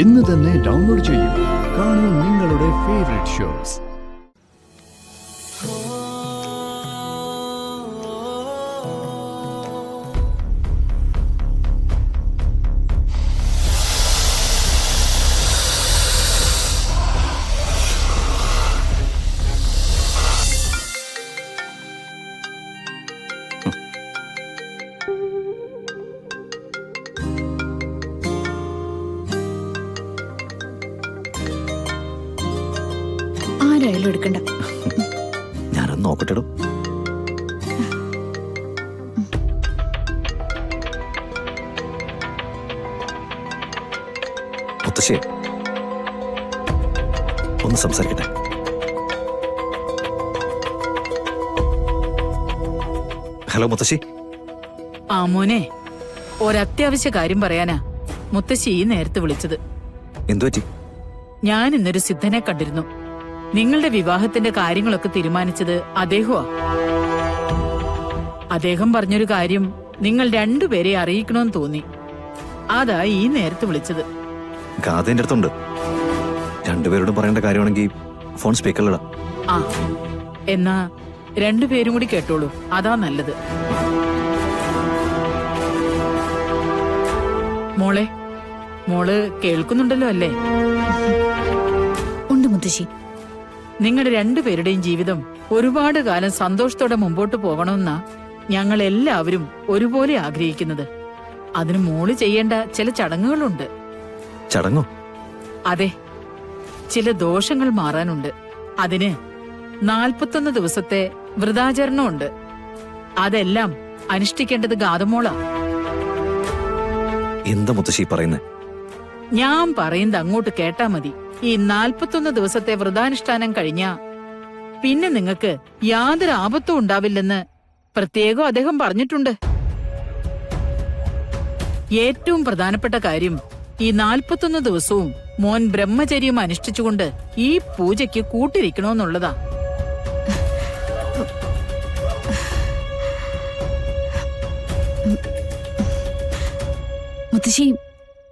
ഇന്ന് തന്നെ ഡൗൺലോഡ് ചെയ്യൂ. കാണൂ നിങ്ങളുടെ ഫേവറേറ്റ് ഷോസ്. ആരായാലും എടുക്കണ്ട. ഞാനൊന്ന് നോക്കട്ടെടോ. മുത്തശ്ശി ഒന്ന് സംസാരിക്കട്ടെ. ഹലോ മുത്തശ്ശി. ആ മോനെ, ഒരത്യാവശ്യ കാര്യം പറയാനാ മുത്തശ്ശി ഈ നേരത്ത് വിളിച്ചത്. എന്തു പറ്റി? ഞാൻ ഇന്നൊരു സിദ്ധനെ കണ്ടിരുന്നു. നിങ്ങളുടെ വിവാഹത്തിന്റെ കാര്യങ്ങളൊക്കെ തീരുമാനിച്ചത് അദ്ദേഹമാ. അദ്ദേഹം പറഞ്ഞൊരു കാര്യം നിങ്ങൾ രണ്ടുപേരെ അറിയിക്കണമെന്ന് തോന്നി. അതാ ഈ നേരത്ത് വിളിച്ചത്. ഗാഥ എന്റെ അടുത്തുണ്ട്. രണ്ടുപേരോടും പറയേണ്ട കാര്യമാണെങ്കിൽ ഫോൺ സ്പീക്കറിലിടാം. ആ, എന്നാ രണ്ടുപേരും കൂടി കേട്ടോളൂ, അതാ നല്ലത്. മോളെ, മോള് കേൾക്കുന്നുണ്ടല്ലോ അല്ലേ? ഉണ്ട് മുത്തശ്ശി. നിങ്ങളുടെ രണ്ടുപേരുടെയും ജീവിതം ഒരുപാട് കാലം സന്തോഷത്തോടെ മുമ്പോട്ട് പോകണമെന്നാ ഞങ്ങൾ എല്ലാവരും ഒരുപോലെ ആഗ്രഹിക്കുന്നത്. അതിന് മോള് ചെയ്യേണ്ട ചില ചടങ്ങുകളുണ്ട്. ചടങ്ങോ? അതെ, ചില ദോഷങ്ങൾ മാറാനുണ്ട്. അതിന് 41 ദിവസത്തെ വ്രതാചരണമുണ്ട്. അതെല്ലാം അനുഷ്ഠിക്കേണ്ടത് ഗാതമോളാ. എന്താ മുത്തശ്ശി പറയുന്നേ? ഞാൻ പറയുന്നത് അങ്ങോട്ട് കേട്ടാ മതി. ഈ 41 ദിവസത്തെ വ്രതാനുഷ്ഠാനം കഴിഞ്ഞാ പിന്നെ നിങ്ങൾക്ക് യാതൊരു ആപത്തും ഉണ്ടാവില്ലെന്ന് പ്രത്യേകം അദ്ദേഹം പറഞ്ഞിട്ടുണ്ട്. ഏറ്റവും പ്രധാനപ്പെട്ട കാര്യം, ഈ 41 ദിവസവും മോൻ ബ്രഹ്മചര്യം അനുഷ്ഠിച്ചുകൊണ്ട് ഈ പൂജയ്ക്ക് കൂട്ടിരിക്കണമെന്നുള്ളതാ. മുത്തശ്ശി,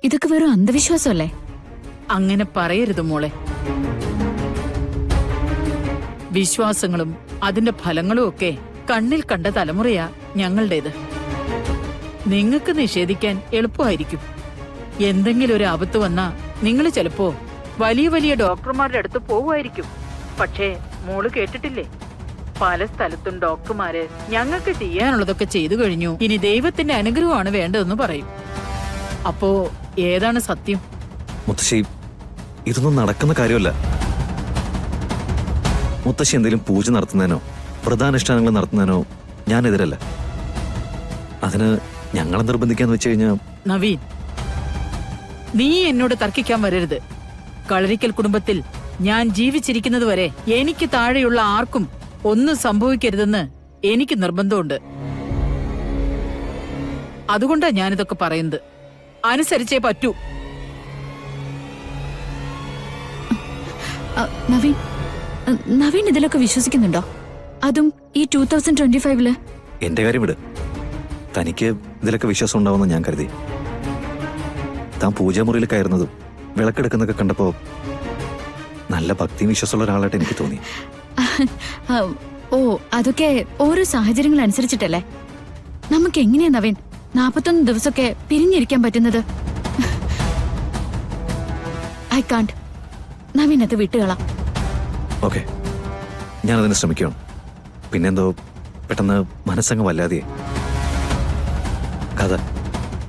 ഇതൊക്കെ വെറും അന്ധവിശ്വാസമല്ലേ? അങ്ങനെ പറയരുത് മോളെ. വിശ്വാസങ്ങളും അതിന്റെ ഫലങ്ങളും ഒക്കെ കണ്ണിൽ കണ്ട തലമുറയാ ഞങ്ങളുടേത്. നിങ്ങൾക്ക് നിഷേധിക്കാൻ എളുപ്പമായിരിക്കും. എന്തെങ്കിലും ഒരു ആപത്ത് വന്നാ നിങ്ങൾ ചിലപ്പോ വലിയ വലിയ ഡോക്ടർമാരുടെ അടുത്ത് പോവുമായിരിക്കും. പക്ഷേ മോള് കേട്ടിട്ടില്ലേ, പല സ്ഥലത്തും ഡോക്ടർമാര് ഞങ്ങൾക്ക് ചെയ്യാനുള്ളതൊക്കെ ചെയ്തു കഴിഞ്ഞു, ഇനി ദൈവത്തിന്റെ അനുഗ്രഹമാണ് വേണ്ടതെന്ന് പറയും. അപ്പോ ഏതാണ് സത്യം? മുത്തശ്ശി, ഇതൊന്നും നടക്കുന്ന കാര്യമല്ല. മുത്തശ്ശി എന്തെങ്കിലും പൂജ നടത്തുന്നതിനോ വ്രതാനുഷ്ഠാനങ്ങൾ നടത്തുന്നതിനോ ഞാനെതിരല്ല. അതിന് ഞങ്ങളെ നിർബന്ധിക്കാന്ന് വെച്ച് കഴിഞ്ഞാൽ... നവീൻ, നീ എന്നോട് തർക്കിക്കാൻ വരരുത്. കളരിക്കൽ കുടുംബത്തിൽ ഞാൻ ജീവിച്ചിരിക്കുന്നത് വരെ എനിക്ക് താഴെയുള്ള ആർക്കും ഒന്നും സംഭവിക്കരുതെന്ന് എനിക്ക് നിർബന്ധമുണ്ട്. അതുകൊണ്ടാ ഞാനിതൊക്കെ പറയുന്നത്. അനുസരിച്ചേ പറ്റൂ. നവീൻ, നവീൻ ഇതിലൊക്കെ വിശ്വസിക്കുന്നുണ്ടോ? അതും ഈ 2025-ല്? എന്റെ കാര്യം വിട്. തനിക്ക് ഇതിലൊക്കെ വിശ്വാസം ഉണ്ടാവുമെന്ന് ഞാൻ കരുതി. താൻ പൂജാമുറിയിൽ കയറുന്നതും വിളക്കെടുക്കുന്നതൊക്കെ കണ്ടപ്പോ നല്ല ഭക്തിയും വിശ്വാസമുള്ള ഒരാളായിട്ട് എനിക്ക് തോന്നി. ഓ, അതൊക്കെ ഓരോ സാഹചര്യങ്ങൾ അനുസരിച്ചിട്ടല്ലേ. നമുക്ക് എങ്ങനെയാ നവീൻ 41 ദിവസമൊക്കെ പിരിഞ്ഞിരിക്കാൻ പറ്റുന്നത്? I can't. നവീൻ അത് വിട്ടുകളാം. ഓക്കെ, ഞാനതിന് ശ്രമിക്കണം. പിന്നെന്തോ പെട്ടെന്ന് മനസ്സങ്ങ് വല്ലാതെയായി. കഥ,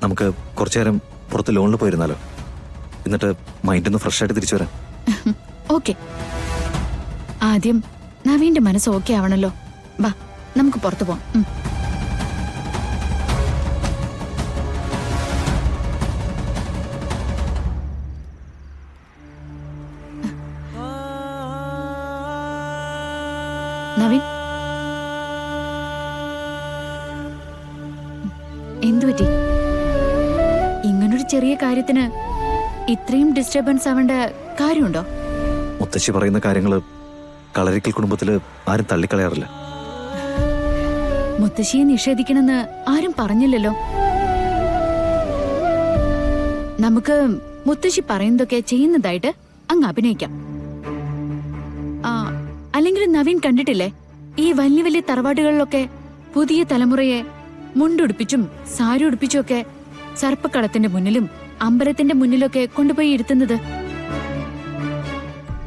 നമുക്ക് കുറച്ചു നേരം പുറത്ത് ലോണിൽ പോയിരുന്നാലോ? എന്നിട്ട് മൈൻഡൊന്ന് ഫ്രഷ് ആയിട്ട് തിരിച്ചു വരാം. ഓക്കെ, ആദ്യം നവീന്റെ മനസ്സ് ഓക്കെ ആവണല്ലോ. വാ, നമുക്ക് പുറത്തു പോവാം. നവീൻ, എന്തുപറ്റി? ഇങ്ങനൊരു ചെറിയ കാര്യത്തിന് ഇത്രയും ഡിസ്റ്റർബൻസ് ആവേണ്ട കാര്യമുണ്ടോ? മുത്തശ്ശി പറയുന്ന കാര്യങ്ങള് കളരിക്കൽ കുടുംബത്തില് ആരും തള്ളിക്കളയാറില്ല. മുത്തശ്ശിയെ നിഷേധിക്കണമെന്ന് ആരും പറഞ്ഞില്ലല്ലോ. നമുക്ക് മുത്തശ്ശി പറയുന്നതൊക്കെ ചെയ്യുന്നതായിട്ട് അങ്ങ് അഭിനയിക്കാം. അല്ലെങ്കിൽ നവീൻ കണ്ടിട്ടില്ലേ, ഈ വലിയ വലിയ തറവാടുകളിലൊക്കെ പുതിയ തലമുറയെ മുണ്ടുടുപ്പിച്ചും സാരി ഉടുപ്പിച്ചും ഒക്കെ സർപ്പക്കളത്തിന്റെ മുന്നിലും അമ്പലത്തിന്റെ മുന്നിലൊക്കെ കൊണ്ടുപോയി ഇരുത്തുന്നത്.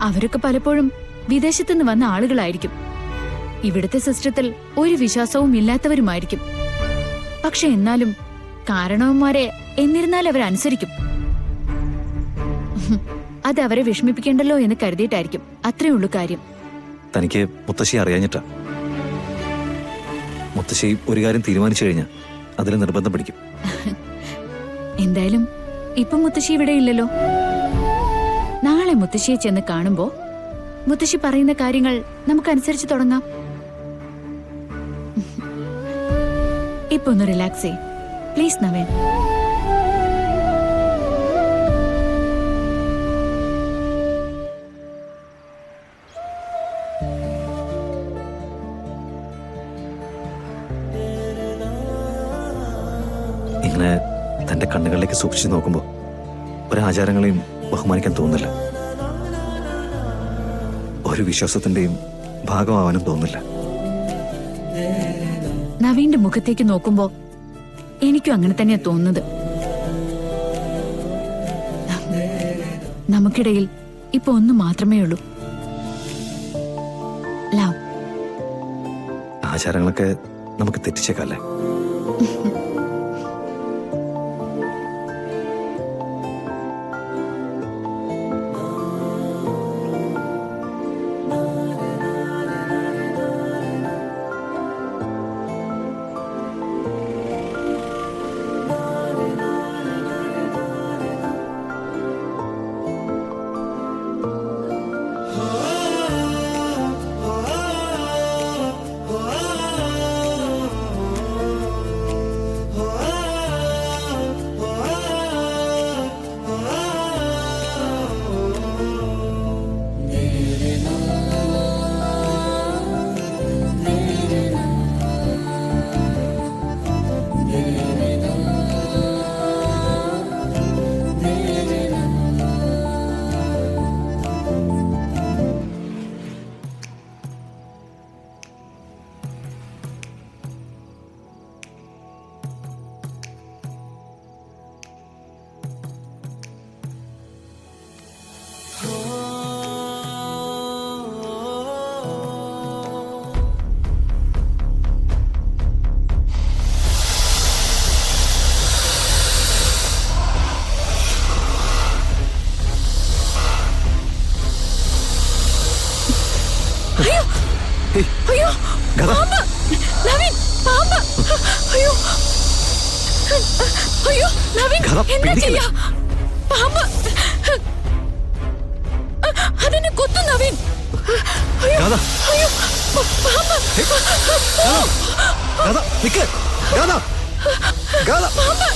അവരൊക്കെ പലപ്പോഴും വിദേശത്തുനിന്ന് വന്ന ആളുകളായിരിക്കും. ഇവിടുത്തെ സിസ്റ്റത്തിൽ ഒരു വിശ്വാസവും ഇല്ലാത്തവരുമായിരിക്കും. പക്ഷെ എന്നാലും കാരണവന്മാരെ എന്നിരുന്നാൽ അവരനുസരിക്കും. അത് അവരെ വിഷമിപ്പിക്കേണ്ടല്ലോ എന്ന് കരുതിയിട്ടായിരിക്കും. അത്രേ ഉള്ളൂ കാര്യം. തനിക്ക് മുത്തശ്ശി അറിയാഞ്ഞിട്ടാ. മുത്തശ്ശി ഒരു കാര്യം തീരുമാനിച്ചു കഴിഞ്ഞാൽ അതിൽ നിർബന്ധം പിടിക്കും. എന്തായാലും ഇപ്പം മുത്തശ്ശി ഇവിടെ ഇല്ലല്ലോ. നാളെ മുത്തശ്ശിയെ ചെന്ന് കാണുമ്പോ മുത്തശ്ശി പറയുന്ന കാര്യങ്ങൾ നമുക്കനുസരിച്ച് തുടങ്ങാം. ഇപ്പൊ ഒന്ന് റിലാക്സ് ചെയ്യ് പ്ലീസ് നവീൻ. ഇങ്ങനെ തന്റെ കണ്ണുകളിലേക്ക് സൂക്ഷിച്ചു നോക്കുമ്പോൾ ഒരാചാരങ്ങളെയും ബഹുമാനിക്കാൻ തോന്നില്ല. ഒരു വിശ്വാസത്തിന്റെയും ഭാഗമാവാനും തോന്നില്ല. നവീന്റെ മുഖത്തേക്ക് നോക്കുമ്പോ എനിക്കും അങ്ങനെ തന്നെയാ തോന്നുന്നത്. നമുക്കിടയിൽ ഇപ്പൊ ഒന്ന് മാത്രമേ ഉള്ളൂ, ലവ്. ആചാരങ്ങളൊക്കെ നമുക്ക് തെറ്റിച്ചേക്കല്ലേ? അയ്യോ പാമ്പ്! നവീൻ, പാമ്പ്! അയ്യോ അയ്യോ നവീൻ, എന്താ ചെയ്യാ? പാമ്പ് അതിനെ കൊത്തു നവീൻ. അയ്യോ അയ്യോ പാമ്പ്! പാമ്പ്!